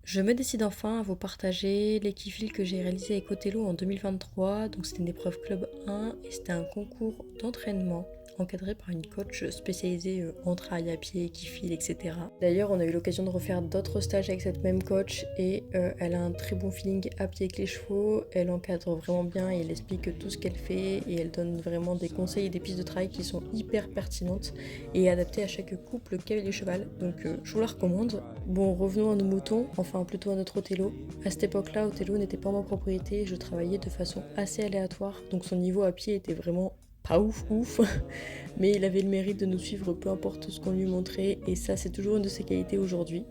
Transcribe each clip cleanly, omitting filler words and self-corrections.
Je me décide enfin à vous partager l'équifil que j'ai réalisé avec Othello en 2023. Donc c'était une épreuve club 1 et c'était un concours d'entraînement encadré par une coach spécialisée en travail à pied, équifil, etc. D'ailleurs, on a eu l'occasion de refaire d'autres stages avec cette même coach et elle a un très bon feeling à pied avec les chevaux. Elle encadre vraiment bien et elle explique tout ce qu'elle fait et elle donne vraiment des conseils et des pistes de travail qui sont hyper pertinentes et adaptées à chaque couple cavalier cheval. Donc je vous la recommande. Bon, revenons à nos moutons, enfin plutôt à notre Othello. À cette époque-là, Othello n'était pas en ma propriété, je travaillais de façon assez aléatoire, donc son niveau à pied était vraiment pas ouf, mais il avait le mérite de nous suivre peu importe ce qu'on lui montrait, et ça c'est toujours une de ses qualités aujourd'hui.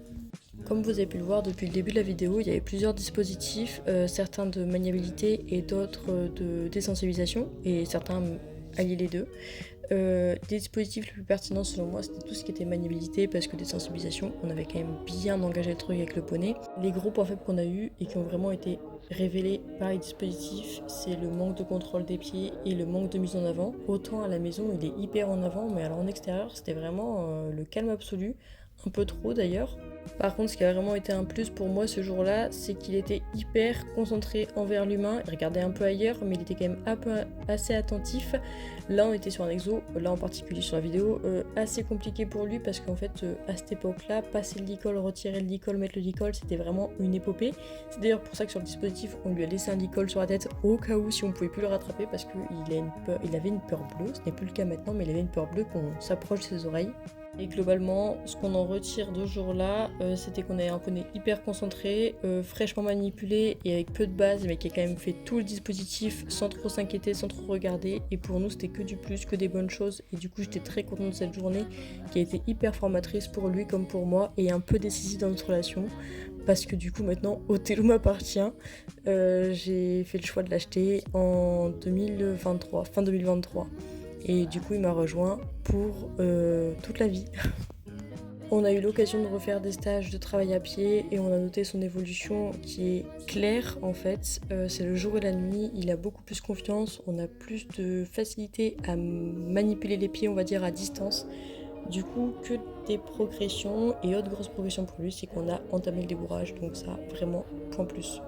Comme vous avez pu le voir depuis le début de la vidéo, il y avait plusieurs dispositifs, certains de maniabilité et d'autres de désensibilisation, et certains alliaient les deux. Des dispositifs les plus pertinents selon moi c'était tout ce qui était maniabilité parce que des sensibilisations on avait quand même bien engagé le truc avec le poney. Les gros points faibles qu'on a eu et qui ont vraiment été révélés par les dispositifs c'est le manque de contrôle des pieds et le manque de mise en avant. Autant à la maison il est hyper en avant mais alors en extérieur c'était vraiment le calme absolu, un peu trop d'ailleurs. Par contre, ce qui a vraiment été un plus pour moi ce jour-là, c'est qu'il était hyper concentré envers l'humain. Il regardait un peu ailleurs, mais il était quand même assez attentif. Là, on était sur un exo, là en particulier sur la vidéo, assez compliqué pour lui parce qu'en fait, à cette époque-là, passer le licol, retirer le licol, mettre le licol, c'était vraiment une épopée. C'est d'ailleurs pour ça que sur le dispositif, on lui a laissé un licol sur la tête au cas où si on pouvait plus le rattraper parce qu'il avait une peur bleue. Ce n'est plus le cas maintenant, mais il avait une peur bleue qu'on s'approche de ses oreilles. Et globalement, ce qu'on en retire de ce jour-là, c'était qu'on avait un poney hyper concentré, fraîchement manipulé et avec peu de base, mais qui a quand même fait tout le dispositif sans trop s'inquiéter, sans trop regarder. Et pour nous, c'était que du plus, que des bonnes choses. Et du coup, j'étais très contente de cette journée qui a été hyper formatrice pour lui comme pour moi et un peu décisive dans notre relation. Parce que du coup, maintenant, Othello m'appartient. J'ai fait le choix de l'acheter en 2023, fin 2023. Et du coup, il m'a rejoint pour toute la vie. On a eu l'occasion de refaire des stages de travail à pied et on a noté son évolution qui est claire en fait. C'est le jour et la nuit, il a beaucoup plus confiance, on a plus de facilité à manipuler les pieds, on va dire, à distance. Du coup, que des progressions et autre grosse progression pour lui, c'est qu'on a entamé le débourrage, donc ça, vraiment, point plus.